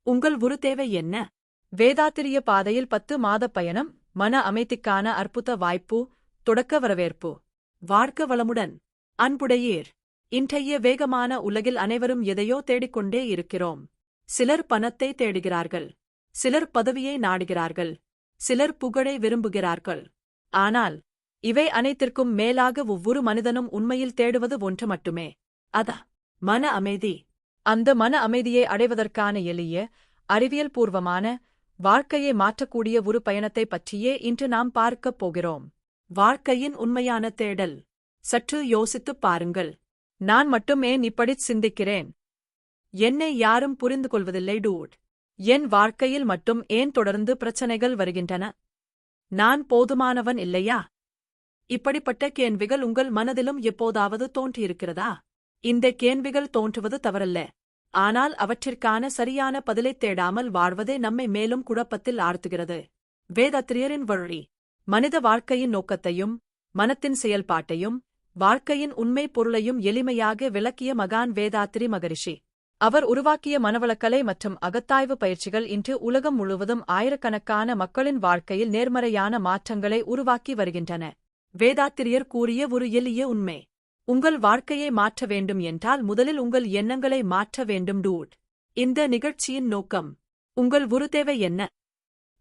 உங்கள் ஒரு தேவை என்ன? வேதாத்திரிய பாதையில் 10 மாத பயணம், மன அமைதிக்கான அற்புத வாய்ப்பு, தொடக்க வரவேற்பு. வாழ்க்க வளமுடன். அன்புடையீர். இன்றைய வேகமான உலகில் அனைவரும் எதையோ தேடிக்கொண்டே இருக்கிறோம். சிலர் பணத்தை தேடுகிறார்கள். சிலர் பதவியை நாடுகிறார்கள். சிலர் புகழை விரும்புகிறார்கள். ஆனால் இவை அனைத்திற்கும் மேலாக ஒவ்வொரு மனிதனும் உண்மையில் தேடுவது ஒன்று மட்டுமே. அதா மன அமைதி. அந்த மன அமைதியை அடைவதற்கான எளிய, அறிவியல் பூர்வமான, வாழ்க்கையை மாற்றக்கூடிய ஒரு பயணத்தை பற்றியே இன்று நாம் பார்க்கப் போகிறோம். வாழ்க்கையின் உண்மையான தேடல். சற்று யோசித்துப் பாருங்கள். நான் மட்டும் ஏன் இப்படிச் சிந்திக்கிறேன்? என்னை யாரும் புரிந்து கொள்வதில்லை டூட். என் வாழ்க்கையில் மட்டும் ஏன் தொடர்ந்து பிரச்சனைகள் வருகின்றன? நான் போதுமானவன் இல்லையா? இப்படிப்பட்ட கேள்விகள் உங்கள் மனதிலும் எப்போதாவது தோன்றியிருக்கிறதா? இந்த கேள்விகள் தோன்றுவது தவறல்ல. ஆனால் அவற்றிற்கான சரியான பதிலைத் தேடாமல் வாழ்வதே நம்மை மேலும் குழப்பத்தில் ஆழ்த்துகிறது. வேதாத்திரியரின் வழி. மனித வாழ்க்கையின் நோக்கத்தையும், மனத்தின் செயல்பாட்டையும், வாழ்க்கையின் உண்மை பொருளையும் எளிமையாக விளக்கிய மகான் வேதாத்திரி மகரிஷி. அவர் உருவாக்கிய மனவளக்கலை மற்றும் அகத்தாய்வு பயிற்சிகள் இன்று உலகம் முழுவதும் ஆயிரக்கணக்கான மக்களின் வாழ்க்கையில் நேர்மறையான மாற்றங்களை உருவாக்கி வருகின்றன. வேதாத்திரியர் கூறிய ஒரு எளிய உண்மை. உங்கள் வாழ்க்கையை மாற்ற வேண்டும் என்றால் முதலில் உங்கள் எண்ணங்களை மாற்ற வேண்டும் டூட். இந்த நிகழ்ச்சியின் நோக்கம். உங்கள் ஒரு தேவை என்ன?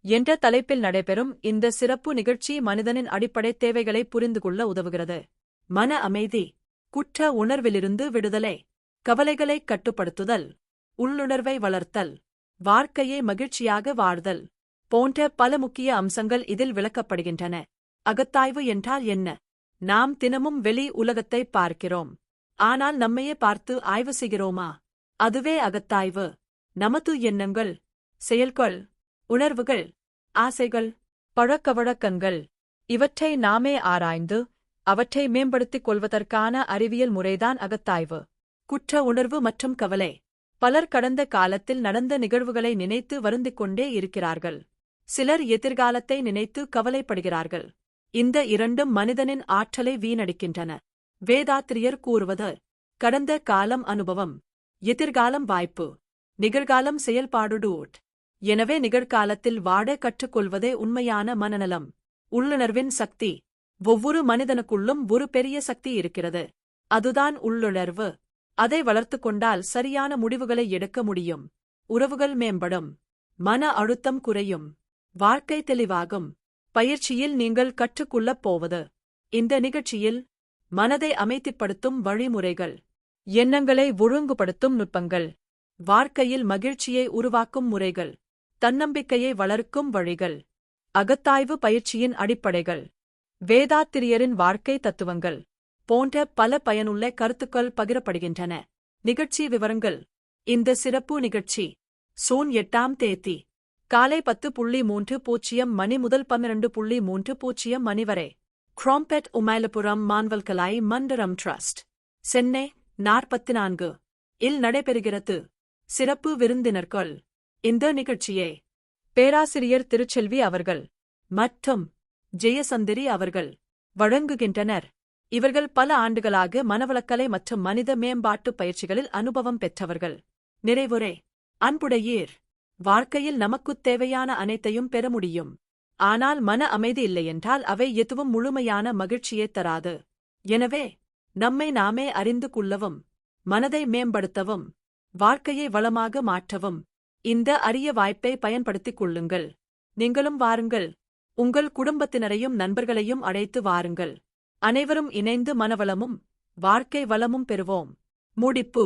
என்ற தலைப்பில் நடைபெறும் இந்த சிறப்பு நிகழ்ச்சி மனிதனின் அடிப்படை தேவைகளை புரிந்து கொள்ள உதவுகிறது. மன அமைதி. குற்ற உணர்விலிருந்து விடுதலை. கவலைகளை கட்டுப்படுத்துதல். உள்ளுணர்வை வளர்த்தல். வாழ்க்கையை மகிழ்ச்சியாக வாழ்தல். போன்ற பல முக்கிய அம்சங்கள் இதில் விளக்கப்படுகின்றன. அகத்தாய்வு என்றால் என்ன? நாம் தினமும் வெளி உலகத்தை பார்க்கிறோம். ஆனால் நம்மையே பார்த்து ஆய்வு செய்கிறோமா? அதுவே அகத்தாய்வு. நமது எண்ணங்கள், செயல்கள், உணர்வுகள், ஆசைகள், பழக்கவழக்கங்கள், இவற்றை நாமே ஆராய்ந்து அவற்றை மேம்படுத்திக் கொள்வதற்கான அறிவியல் முறைதான் அகத்தாய்வு. குற்ற உணர்வு மற்றும் கவலை. பலர் கடந்த காலத்தில் நடந்த நிகழ்வுகளை நினைத்து வருந்திக் கொண்டே இருக்கிறார்கள். சிலர் எதிர்காலத்தை நினைத்து கவலைப்படுகிறார்கள். இந்த இரண்டும் மனிதனின் ஆற்றலை வீணடிக்கின்றன. வேதாத்திரியர் கூறுவது கடந்த காலம் அனுபவம், எதிர்காலம் வாய்ப்பு, நிகழ்காலம் செயல்பாடு டூட். எனவே நிகழ்காலத்தில் வாழ கற்றுக்கொள்வதே உண்மையான மனநலம். உள்ளுணர்வின் சக்தி. ஒவ்வொரு மனிதனுக்குள்ளும் ஒரு பெரிய சக்தி இருக்கிறது. அதுதான் உள்ளுணர்வு. அதை வளர்த்துக் கொண்டால் சரியான முடிவுகளை எடுக்க முடியும். உறவுகள் மேம்படும். மன அழுத்தம் குறையும். வாழ்க்கை தெளிவாகும். பயிற்சியில் நீங்கள் கற்றுக்கொள்ளப் போவது. இந்த நிகழ்ச்சியில் மனதை அமைதிப்படுத்தும் வழிமுறைகள், எண்ணங்களை ஒழுங்குபடுத்தும் நுட்பங்கள், வாழ்க்கையில் மகிழ்ச்சியை உருவாக்கும் முறைகள், தன்னம்பிக்கையை வளர்க்கும் வழிகள், அகத்தாய்வு பயிற்சியின் அடிப்படைகள், வேதாத்திரியரின் வாழ்க்கை தத்துவங்கள் போன்ற பல பயனுள்ள கருத்துக்கள் பகிரப்படுகின்றன. நிகழ்ச்சி விவரங்கள். இந்த சிறப்பு நிகழ்ச்சி ஜூன் 8ஆம் தேதி காலை 10:30 மணி முதல் 12:30 மணி வரை க்ரோம்பெட் உமைலபுரம் மான்வல்கலாய் மண்டரம் ட்ரஸ்ட், சென்னை 44 இல் நடைபெறுகிறது. சிறப்பு விருந்தினர்கள். இந்த நிகழ்ச்சியை பேராசிரியர் திருச்செல்வி அவர்கள் மற்றும் ஜெயசந்திரி அவர்கள் வழங்குகின்றனர். இவர்கள் பல ஆண்டுகளாக மனவளக்கலை மற்றும் மனித மேம்பாட்டு பயிற்சிகளில் அனுபவம் பெற்றவர்கள். நிறைவுரை. அன்புடையீர். வாழ்க்கையில் நமக்குத் தேவையான அனைத்தையும் பெற முடியும். ஆனால் மன அமைதி இல்லையென்றால் அவை எதுவும் முழுமையான மகிழ்ச்சியைத் தராது. எனவே நம்மை நாமே அறிந்து கொள்ளவும், மனதை மேம்படுத்தவும், வாழ்க்கையை வளமாக மாற்றவும் இந்த அரிய வாய்ப்பை பயன்படுத்திக் கொள்ளுங்கள். நீங்களும் வாருங்கள். உங்கள் குடும்பத்தினரையும் நண்பர்களையும் அழைத்து வாருங்கள். அனைவரும் இணைந்து மனவளமும் வாழ்க்கை வளமும் பெறுவோம். முடிப்பு.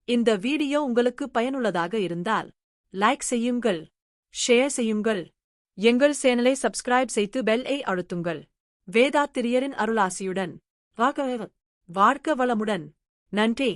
இந்த வீடியோ உங்களுக்கு பயனுள்ளதாக இருந்தால் லைக் செய்யுங்கள், ஷேர் செய்யுங்கள். எங்கள் சேனலை சப்ஸ்கிரைப் செய்து பெல் ஐ அழுத்துங்கள். வேதாத்திரியரின் அருளாசியுடன் வாழ்க வளமுடன். நன்றி.